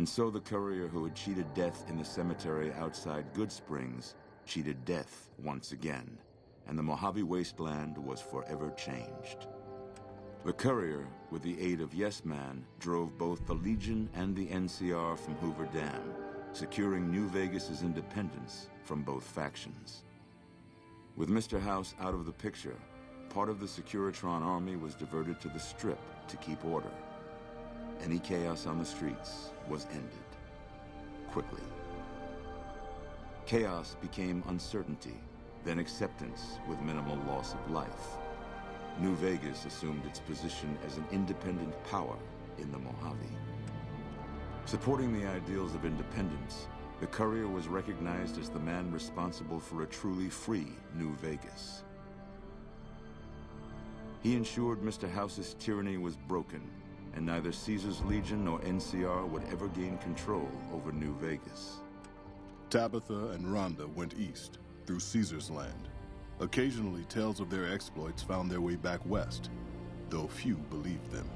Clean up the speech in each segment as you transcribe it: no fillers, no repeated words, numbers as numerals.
And so the courier who had cheated death in the cemetery outside Good Springs cheated death once again, and the Mojave Wasteland was forever changed. The courier, with the aid of Yes Man, drove both the Legion and the NCR from Hoover Dam, securing New Vegas's independence from both factions. With Mr. House out of the picture, part of the Securitron army was diverted to the Strip to keep order. Any chaos on the streets was ended. Quickly. Chaos became uncertainty, then acceptance with minimal loss of life. New Vegas assumed its position as an independent power in the Mojave. Supporting the ideals of independence, the courier was recognized as the man responsible for a truly free New Vegas. He ensured Mr. House's tyranny was broken, and neither Caesar's Legion nor NCR would ever gain control over New Vegas. Tabitha and Rhonda went east, through Caesar's land. Occasionally, tales of their exploits found their way back west, though few believed them.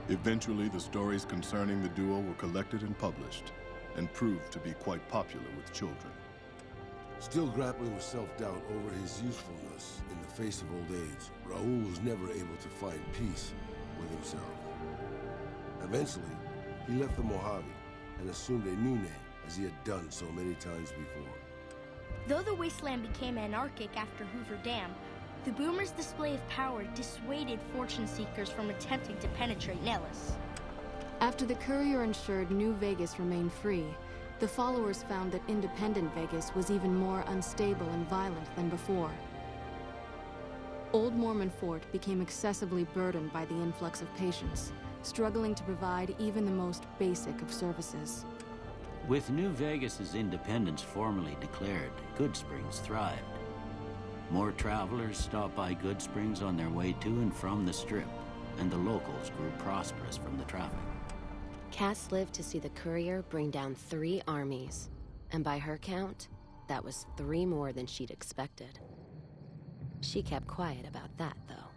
Eventually, the stories concerning the duo were collected and published, and proved to be quite popular with children. Still grappling with self-doubt over his usefulness in the face of old age, Raul was never able to find peace with himself. Eventually, he left the Mojave and assumed a new name, as he had done so many times before. Though the wasteland became anarchic after Hoover Dam, the Boomers' display of power dissuaded fortune seekers from attempting to penetrate Nellis. After the courier ensured New Vegas remained free, the followers found that independent Vegas was even more unstable and violent than before. Old Mormon Fort became excessively burdened by the influx of patients, struggling to provide even the most basic of services. With New Vegas's independence formally declared, Good Springs thrived. More travelers stopped by Good Springs on their way to and from the Strip, and the locals grew prosperous from the traffic. Cass lived to see the courier bring down 3 armies, and by her count, that was 3 more than she'd expected. She kept quiet about that, though.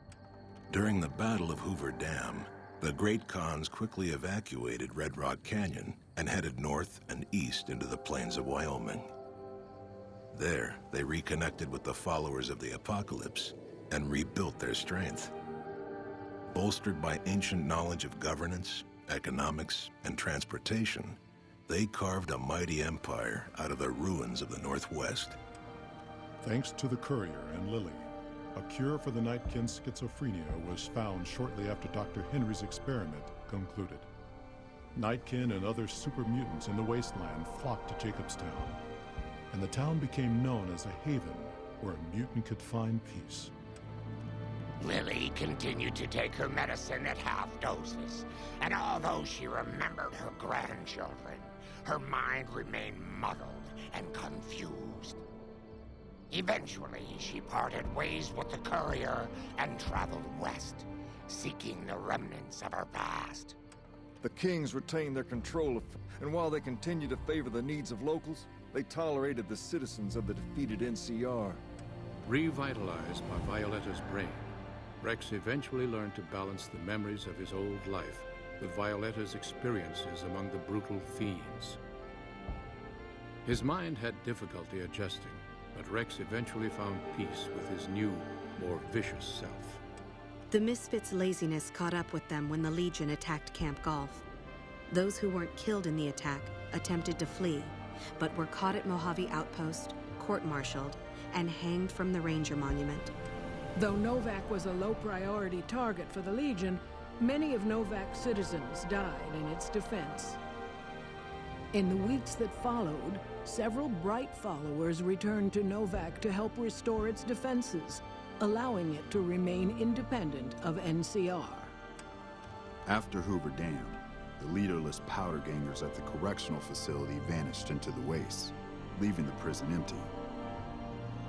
During the Battle of Hoover Dam, the Great Khans quickly evacuated Red Rock Canyon and headed north and east into the plains of Wyoming. There, they reconnected with the followers of the Apocalypse and rebuilt their strength. Bolstered by ancient knowledge of governance, economics, and transportation, they carved a mighty empire out of the ruins of the Northwest. Thanks to the courier and Lily, a cure for the Nightkin's schizophrenia was found shortly after Dr. Henry's experiment concluded. Nightkin and other super mutants in the wasteland flocked to Jacobstown, and the town became known as a haven where a mutant could find peace. Lily continued to take her medicine at half doses, and although she remembered her grandchildren, her mind remained muddled and confused. Eventually, she parted ways with the courier and traveled west, seeking the remnants of her past. The Kings retained their control, and while they continued to favor the needs of locals, they tolerated the citizens of the defeated NCR. Revitalized by Violetta's brain, Rex eventually learned to balance the memories of his old life with Violetta's experiences among the brutal fiends. His mind had difficulty adjusting, but Rex eventually found peace with his new, more vicious self. The Misfits' laziness caught up with them when the Legion attacked Camp Golf. Those who weren't killed in the attack attempted to flee, but were caught at Mojave Outpost, court-martialed, and hanged from the Ranger Monument. Though Novak was a low-priority target for the Legion, many of Novak's citizens died in its defense. In the weeks that followed, several bright followers returned to Novak to help restore its defenses, allowing it to remain independent of NCR. After Hoover Dam, the leaderless powder gangers at the correctional facility vanished into the wastes, leaving the prison empty.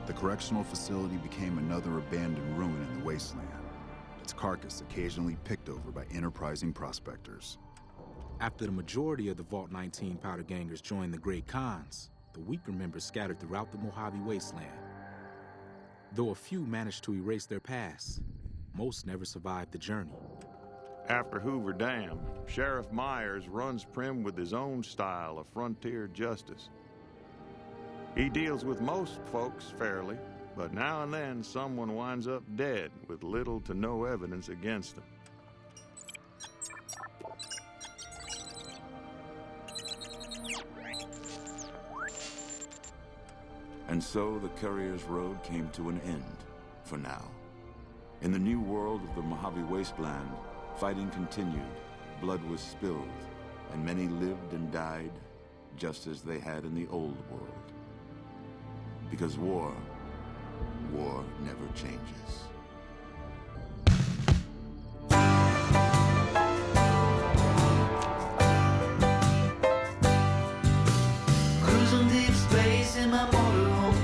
The correctional facility became another abandoned ruin in the wasteland, its carcass occasionally picked over by enterprising prospectors. After the majority of the Vault 19 powder gangers joined the Great Khans, the weaker members scattered throughout the Mojave wasteland. Though a few managed to erase their past, most never survived the journey. After Hoover Dam, Sheriff Myers runs Prim with his own style of frontier justice. He deals with most folks fairly, but now and then someone winds up dead with little to no evidence against them. And so the Courier's Road came to an end, for now. In the new world of the Mojave Wasteland, fighting continued, blood was spilled, and many lived and died just as they had in the old world. Because war never changes. Cruising deep space in my motorhome.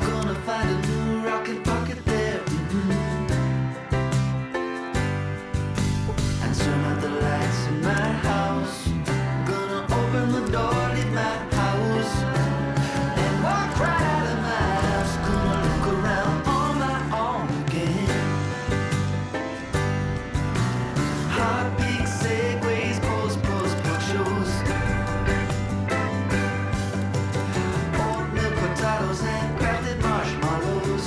Gonna find a new rocket pocket there. And turn out the lights in my house. Gonna open the door, leave my house, and walk right out of my house. Gonna look around on my own again. Hot peaks, segways, post book shows. Oat milk, potatoes, and crafted marshmallows.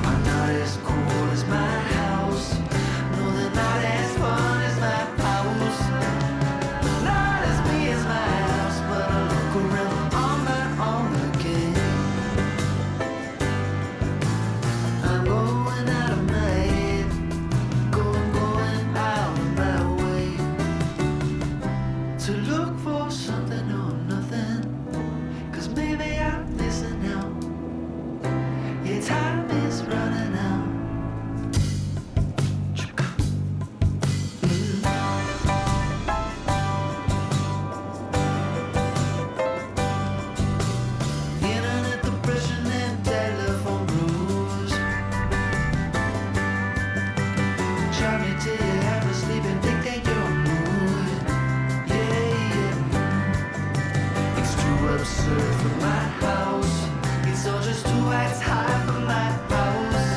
I'm not as cool as my house. No, they're not as fun as my house. Not as me as my house, but I look around on my own again. I'm going out of my head, going out of my way to look for something or nothing. 'Cause maybe I'm missing out. Yeah, time is running out. Internet depression and telephone rules. Charm you till you have a sleep and dictate your mood. Yeah. It's too absurd for my house. It's all just too high for my house.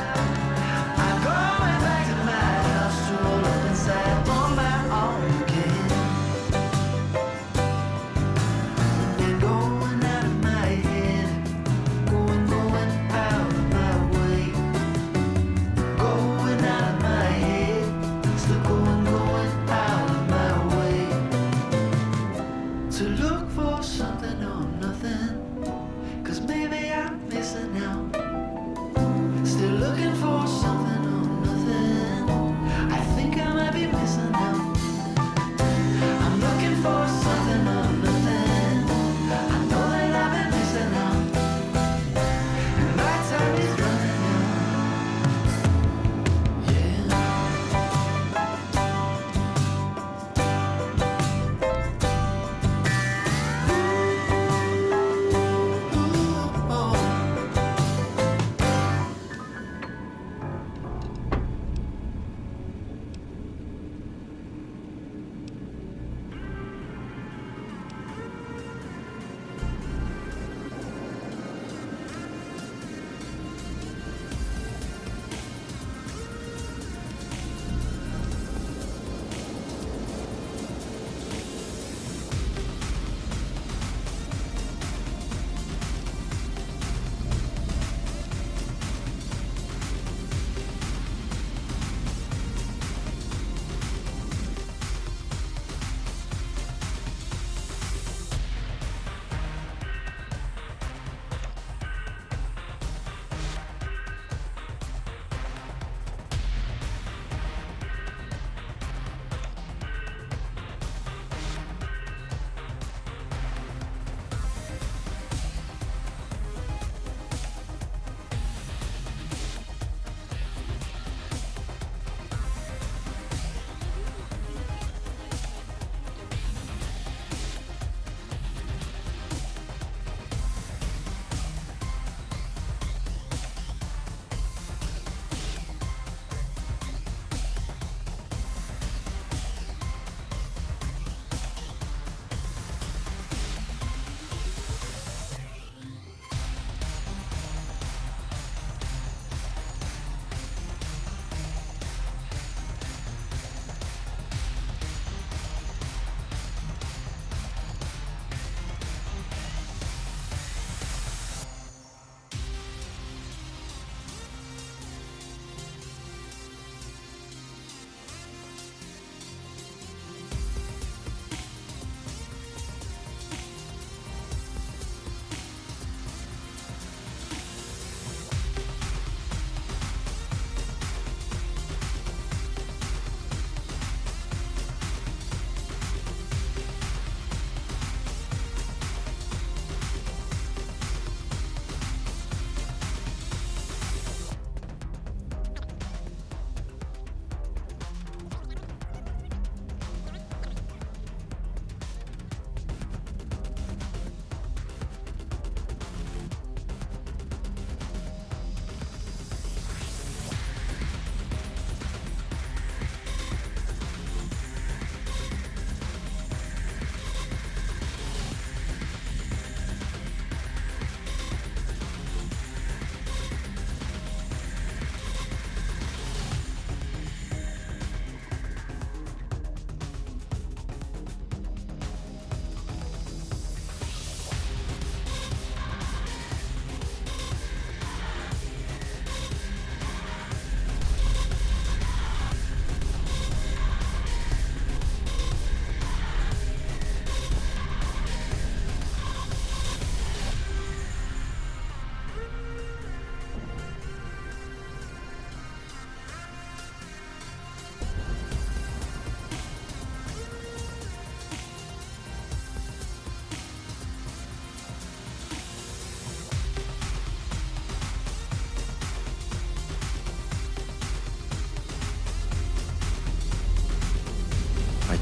I'm going back to my house to roll up inside on my own again. And going out of my head, going out of my way. Going out of my head, still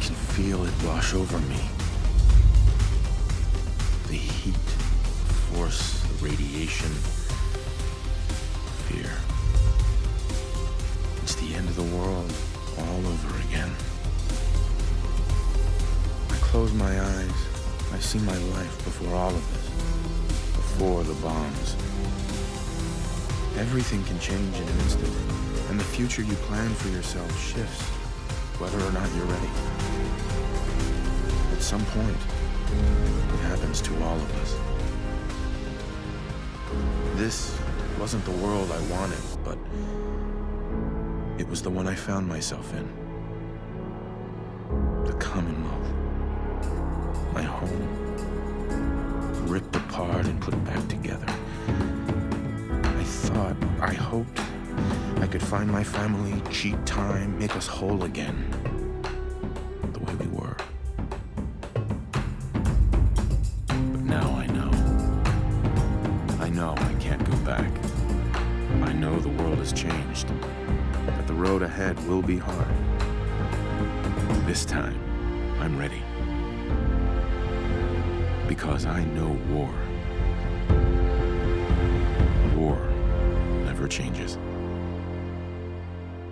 can feel it wash over me. The heat, the force, the radiation, fear. It's the end of the world all over again. I close my eyes. I see my life before all of this. Before the bombs. Everything can change in an instant, and the future you plan for yourself shifts, whether or not you're ready. At some point, it happens to all of us. This wasn't the world I wanted, but it was the one I found myself in. The Commonwealth. My home. Ripped apart and put back together. I hoped I could find my family, cheat time, make us whole again. The way we were. But now I know. I know I can't go back. I know the world has changed. That the road ahead will be hard. This time, I'm ready. Because I know war. War never changes.